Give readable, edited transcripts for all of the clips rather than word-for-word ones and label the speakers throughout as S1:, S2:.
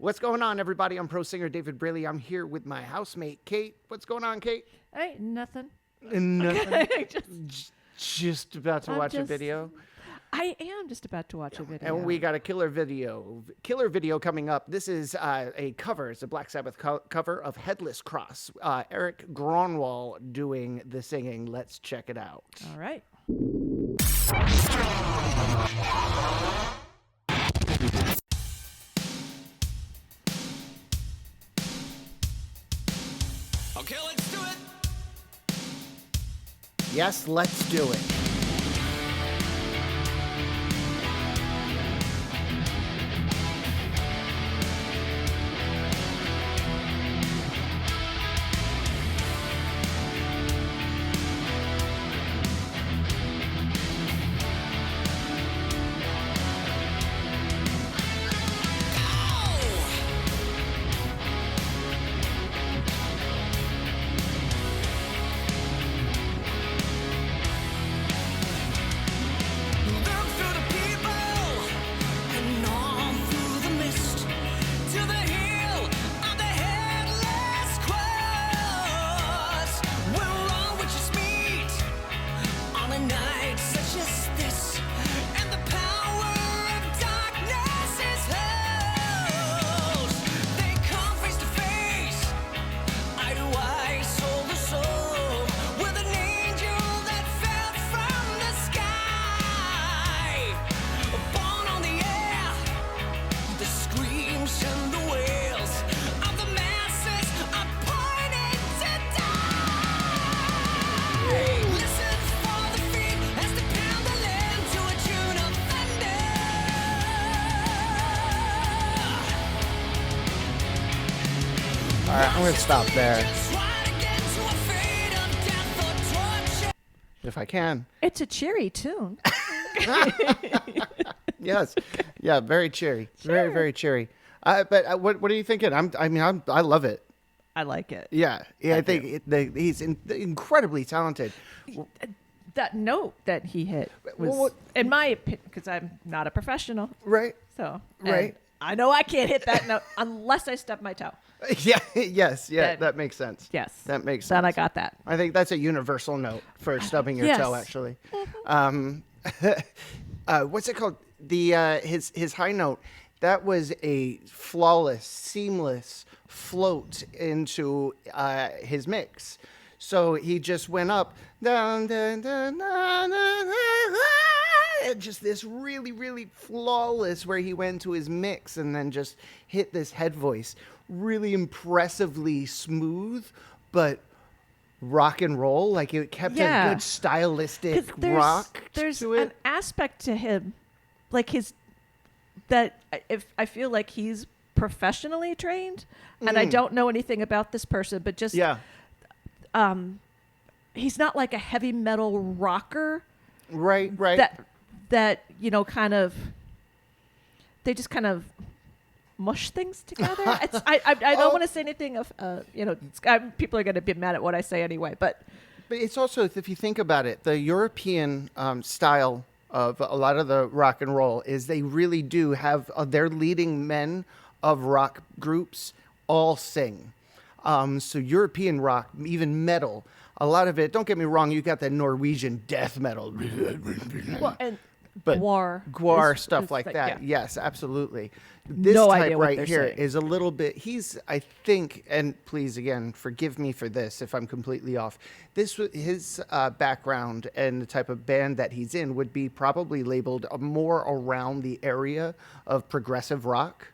S1: What's going on, everybody? I'm pro singer David Braley. I'm here with my housemate, Kate. What's going on, Kate?
S2: Hey, nothing.
S1: Nothing. Just about to watch a
S2: just-
S1: video.
S2: I am just about to watch a video.
S1: And we got a killer video coming up. This is a cover. It's a Black Sabbath cover of Headless Cross. Erik Grönwall doing the singing. Let's check it out.
S2: All right.
S3: Okay, let's do it.
S1: Yes, let's do it. All right, I'm going to stop there. If I can.
S2: It's a cheery tune.
S1: Yes. Yeah, very cheery. Very, very cheery. But what are you thinking? I love it.
S2: I like it.
S1: Yeah. I think he's incredibly talented.
S2: That note that he hit was, in my opinion, because I'm not a professional.
S1: Right.
S2: So,
S1: Right.
S2: I know I can't hit that note unless I stub my toe.
S1: Yeah. Yes. Yeah. That makes sense.
S2: Yes.
S1: That makes sense.
S2: Then I got that.
S1: I think that's a universal note for stubbing your
S2: Yes.
S1: toe, actually. What's it called? His high note. That was a flawless, seamless float into his mix. So he just went up, down, down, down, down, down, down, just this really, really flawless where he went to his mix and then just hit this head voice. Really impressively smooth, but rock and roll. Like it kept a good stylistic
S2: 'Cause
S1: rock
S2: there's
S1: to it.
S2: an aspect to him, like if I feel like he's professionally trained, and I don't know anything about this person, but just he's not like a heavy metal rocker.
S1: Right.
S2: That kind of they just kind of mush things together. I don't want to say anything of people are going to be mad at what I say anyway, but
S1: it's also, if you think about it, the European style of a lot of the rock and roll is they really do have their leading men of rock groups all sing. So European rock, even metal, a lot of it, don't get me wrong, you got the Norwegian death metal.
S2: well, and
S1: But
S2: Gwar
S1: stuff
S2: is
S1: like
S2: like,
S1: that.
S2: yeah.
S1: Yes, absolutely. This
S2: No
S1: type
S2: idea what
S1: right
S2: they're
S1: here
S2: saying.
S1: is a little bit. I think, and please again, forgive me for this if I'm completely off. His background and the type of band that he's in would be probably labeled more around the area of progressive rock.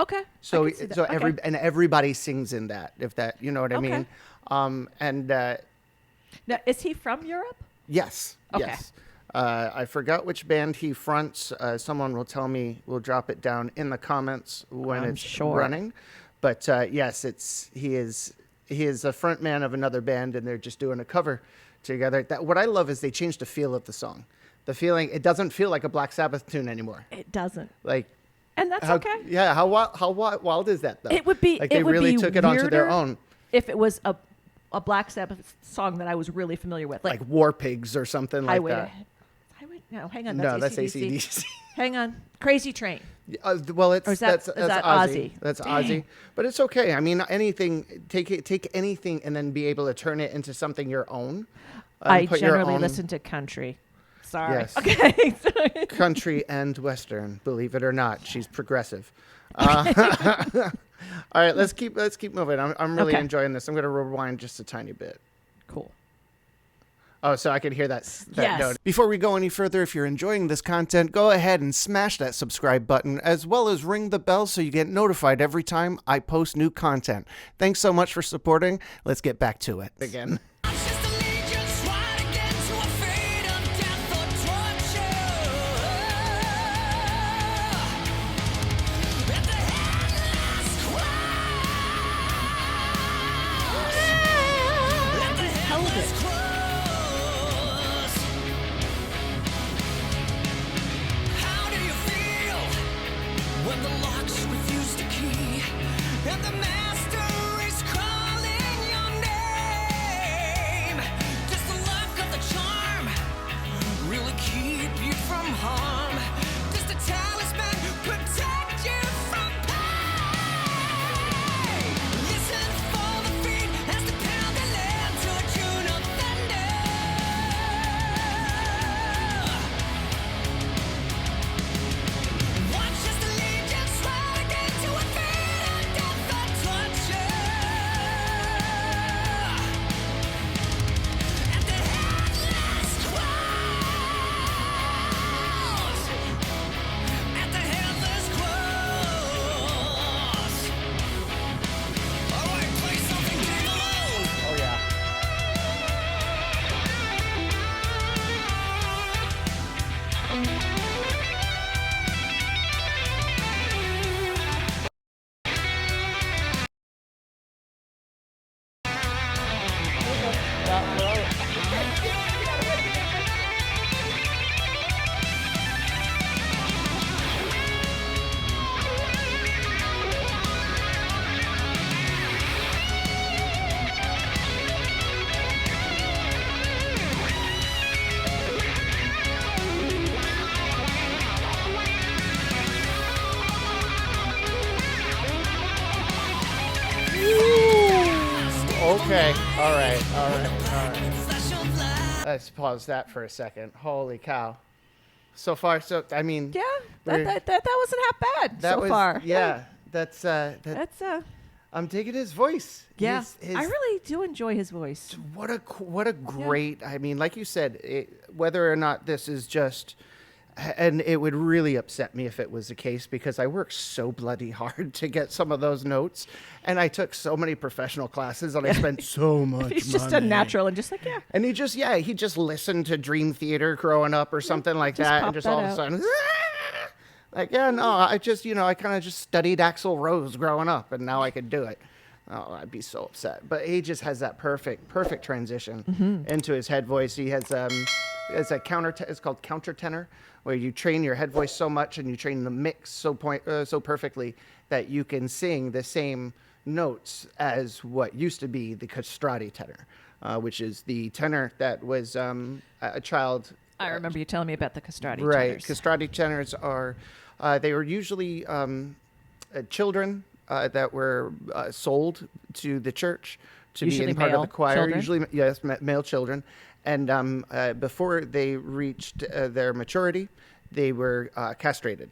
S2: Okay.
S1: So
S2: I can see that. Okay.
S1: everybody sings in that. If that, you know what I
S2: Okay.
S1: mean.
S2: Now, is he from Europe?
S1: Yes.
S2: Okay.
S1: Yes. I forgot which band he fronts. Someone will tell me. We'll drop it down in the comments when
S2: I'm
S1: it's
S2: sure.
S1: running. But yes, he is a front man of another band, and they're just doing a cover together. What I love is they changed the feel of the song. The feeling, it doesn't feel like a Black Sabbath tune anymore.
S2: It doesn't.
S1: Like,
S2: And that's
S1: how,
S2: okay.
S1: yeah. How wild is that though?
S2: It would be.
S1: like
S2: it
S1: they
S2: would
S1: really
S2: be
S1: took it onto their
S2: weirder
S1: own.
S2: If it was a Black Sabbath song that I was really familiar with,
S1: Like War Pigs or something like that.
S2: I would No, hang on.
S1: No,
S2: That's
S1: that's
S2: AC/DC.
S1: AC/DC.
S2: Hang on. Crazy Train.
S1: Well, it's
S2: Or is that
S1: Ozzy.
S2: Ozzy?
S1: That's
S2: Dang.
S1: Ozzy. But it's okay. I mean, take anything and then be able to turn it into something your own.
S2: I
S1: Put your
S2: generally
S1: own
S2: listen to country. Sorry.
S1: Yes.
S2: Okay.
S1: country and western. Believe it or not, she's progressive. All right, let's keep moving. I'm really
S2: Okay.
S1: enjoying this. I'm going to rewind just a tiny bit.
S2: Cool.
S1: Oh, so I can hear that
S2: Yes.
S1: note. Before we go any further, if you're enjoying this content, go ahead and smash that subscribe button, as well as ring the bell so you get notified every time I post new content. Thanks so much for supporting. Let's get back to it. Again.
S2: Held it.
S3: How do you feel when the locks refuse to key and the master is calling your name? Does the luck of the charm really keep you from harm? Does the talisman protect you from pain? Listen for the feet as the pounding land to a tune of thunder. Watch as the legions swell again to a fate of death or torture. At the Headless Cross. At the Headless Cross. Alright, play something Game Alone.
S1: Oh, yeah. Okay. All right. Let's pause that for a second. Holy cow. So far, I mean,
S2: Yeah.
S1: we're-
S2: That wasn't half bad
S1: that
S2: so
S1: was,
S2: far.
S1: yeah, that's,
S2: That's
S1: I'm digging his voice.
S2: yeah.
S1: His,
S2: I really do enjoy his voice.
S1: what a great, I mean, like you said, whether or not this is just, and it would really upset me if it was the case, because I worked so bloody hard to get some of those notes, and I took so many professional classes, and I spent so much
S2: He's just
S1: money.
S2: a natural and just like, yeah.
S1: And he just listened to Dream Theater growing up or something like
S2: just
S1: that,
S2: pop
S1: and just
S2: that
S1: all of a
S2: out.
S1: sudden, like, yeah, no, I just, I kind of just studied Axl Rose growing up, and now I could do it. Oh, I'd be so upset. But he just has that perfect transition into his head voice. He has it's a it's called countertenor, where you train your head voice so much and you train the mix so perfectly that you can sing the same notes as what used to be the castrati tenor, which is the tenor that was a child.
S2: I remember you telling me about the castrati
S1: Right.
S2: tenors.
S1: Castrati tenors are, they were usually children that were sold to the church to
S2: Usually
S1: be in part of
S2: male
S1: the choir.
S2: children?
S1: Usually, yes, male children. And before they reached their maturity, they were castrated.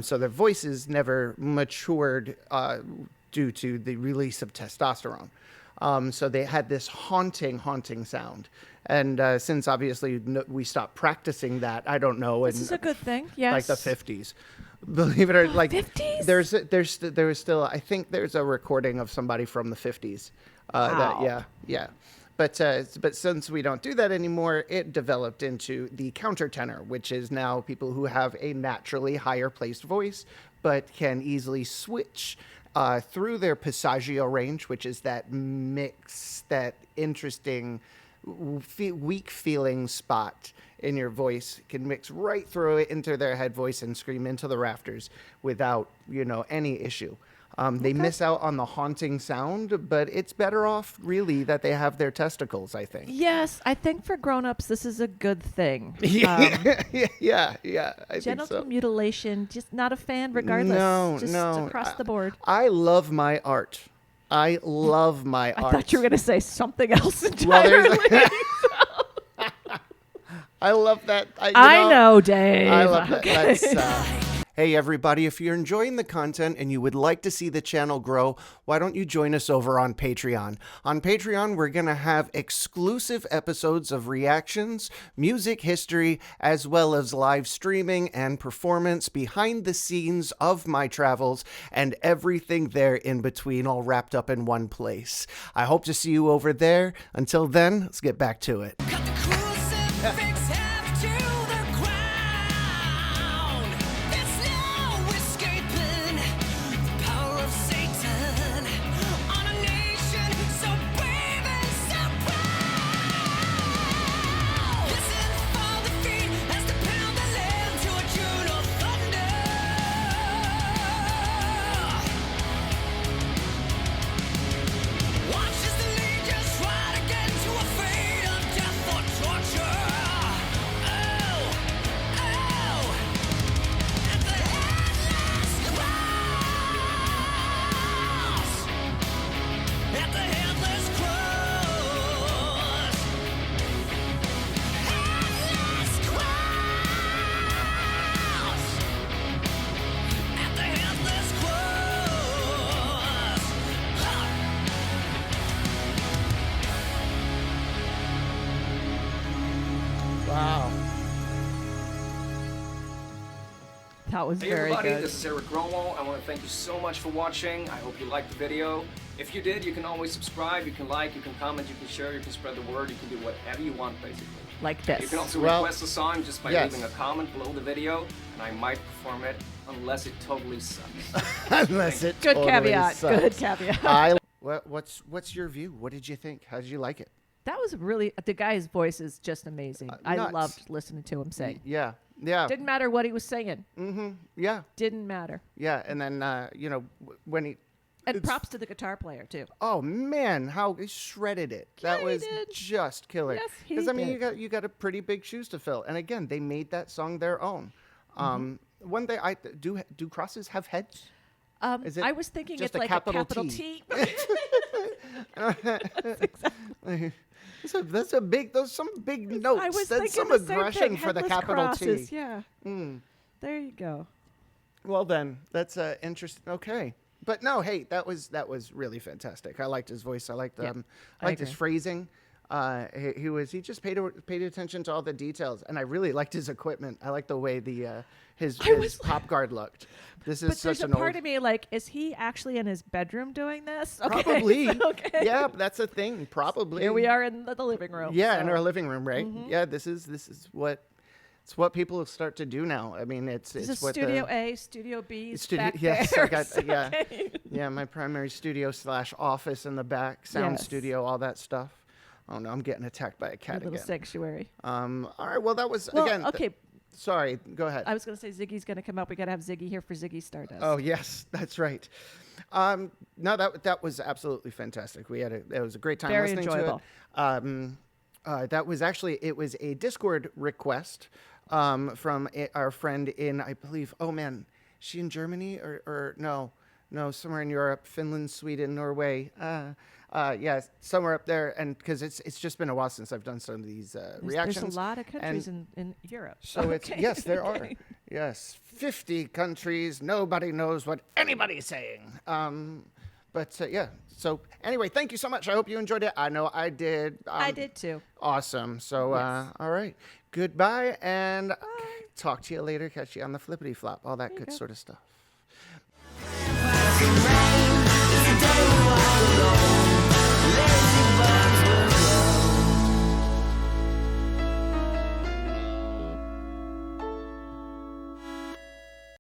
S1: So their voices never matured due to the release of testosterone. So they had this haunting sound. And since obviously we stopped practicing that, I don't know.
S2: This is a good thing. Yes.
S1: Like the 50s. Believe it or like
S2: 50s?
S1: There's still, I think there's a recording of somebody from the 50s.
S2: Wow.
S1: Yeah. But since we don't do that anymore, it developed into the countertenor, which is now people who have a naturally higher placed voice, but can easily switch through their passaggio range, which is that mix, that interesting, weak feeling spot in your voice, can mix right through it into their head voice and scream into the rafters without, any issue. They miss out on the haunting sound, but it's better off, really, that they have their testicles, I think.
S2: Yes, I think for grown-ups, this is a good thing.
S1: Yeah, I think
S2: Genital
S1: so.
S2: mutilation, just not a fan regardless.
S1: No,
S2: just
S1: no.
S2: across the board.
S1: I love my art. I love my
S2: I
S1: art.
S2: thought you were going to say something else
S1: Well,
S2: entirely.
S1: I love that.
S2: I know, Dave.
S1: I love that.
S2: Okay.
S1: That's, hey, everybody, if you're enjoying the content and you would like to see the channel grow, why don't you join us over on Patreon? On Patreon, we're going to have exclusive episodes of reactions, music history, as well as live streaming and performance behind the scenes of my travels and everything there in between, all wrapped up in one place. I hope to see you over there. Until then, let's get back to it.
S3: Cut the crucifix half to the ground. There's no escaping the power of Satan on a nation so brave and so proud. Listen for the feet as they pound the land to a tune of thunder. Watch as the legions ride again to a fate of death or torture. Oh, oh, at the Headless Cross. At the Headless Cross. Headless Cross. At the Headless Cross. Huh.
S1: Wow.
S2: That was
S4: Hey
S2: very
S4: everybody,
S2: good.
S4: this is Erik Grönwall. I want to thank you so much for watching. I hope you liked the video. If you did, you can always subscribe, you can like, you can comment, you can share, you can spread the word, you can do whatever you want basically.
S2: Like
S4: You
S2: this.
S4: can also
S1: Well,
S4: request a song just by
S1: yes.
S4: leaving a comment below the video, and I might perform it unless it totally sucks.
S1: Unless it
S2: Good
S1: totally
S2: caveat.
S1: sucks.
S2: Good caveat.
S1: What's your view? What did you think? How did you like it?
S2: That was really, the guy's voice is just amazing. I
S1: nuts.
S2: loved listening to him sing.
S1: Yeah.
S2: Didn't matter what he was singing.
S1: Yeah.
S2: Didn't matter.
S1: Yeah. And then when he.
S2: And
S1: It's-
S2: props to the guitar player too.
S1: Oh man, how he shredded it! That
S2: he
S1: was
S2: did.
S1: just killer.
S2: Yes, he
S1: I mean,
S2: did.
S1: you got a pretty big shoes to fill. And again, they made that song their own. One day, do crosses have heads? Is it
S2: I was thinking
S1: just
S2: it's
S1: a
S2: like
S1: capital
S2: a capital
S1: T?
S2: T.
S1: That's a big. Those some big notes.
S2: I was
S1: That's
S2: thinking
S1: some
S2: the same
S1: aggression
S2: thing.
S1: for the
S2: Headless
S1: capital
S2: crosses,
S1: T.
S2: Yeah. There you go.
S1: Well then, that's interesting. Okay, but no, hey, that was really fantastic. I liked his voice. I liked
S2: Yeah,
S1: I
S2: I
S1: liked his
S2: agree.
S1: phrasing. He just paid attention to all the details, and I really liked his equipment. I liked the way his pop guard looked. This is
S2: But there's
S1: such
S2: a
S1: an
S2: part
S1: old.
S2: of me like, is he actually in his bedroom doing this? Okay.
S1: Probably.
S2: Okay.
S1: Yeah, that's a thing. Probably.
S2: Here we are in the living room.
S1: Yeah,
S2: so.
S1: in our living room, right? Yeah, this is what. It's what people start to do now. I mean, it's
S2: This is
S1: what
S2: Studio
S1: the,
S2: A, Studio B.
S1: yes, I got yeah.
S2: Okay.
S1: Yeah, my primary studio / office in the back, sound
S2: Yes.
S1: studio, all that stuff. Oh no, I'm getting attacked by a
S2: Your
S1: cat
S2: little
S1: again.
S2: sanctuary.
S1: All right, well that was
S2: Well,
S1: again.
S2: okay.
S1: Sorry, go ahead.
S2: I was going to say Ziggy's going to come up. We got to have Ziggy here for Ziggy Stardust.
S1: Oh yes, that's right. No, that was absolutely fantastic. It was a great time
S2: Very
S1: listening
S2: enjoyable.
S1: to it. That was actually it was a Discord request from our friend in I believe. Oh man, is she in Germany or no somewhere in Europe, Finland, Sweden, Norway. Yeah, somewhere up there, and because it's just been a while since I've done some of these reactions.
S2: There's a lot of countries
S1: and
S2: in Europe.
S1: so it's
S2: Okay.
S1: yes, there are.
S2: Okay.
S1: Yes, 50 countries. Nobody knows what anybody's saying. Yeah. So anyway, thank you so much. I hope you enjoyed it. I know I did.
S2: I did too.
S1: Awesome. So
S2: Yes.
S1: all right. Goodbye, and talk to you later. Catch you on the flippity flop. All that
S2: you
S1: good
S2: go.
S1: sort of stuff.
S3: It's a day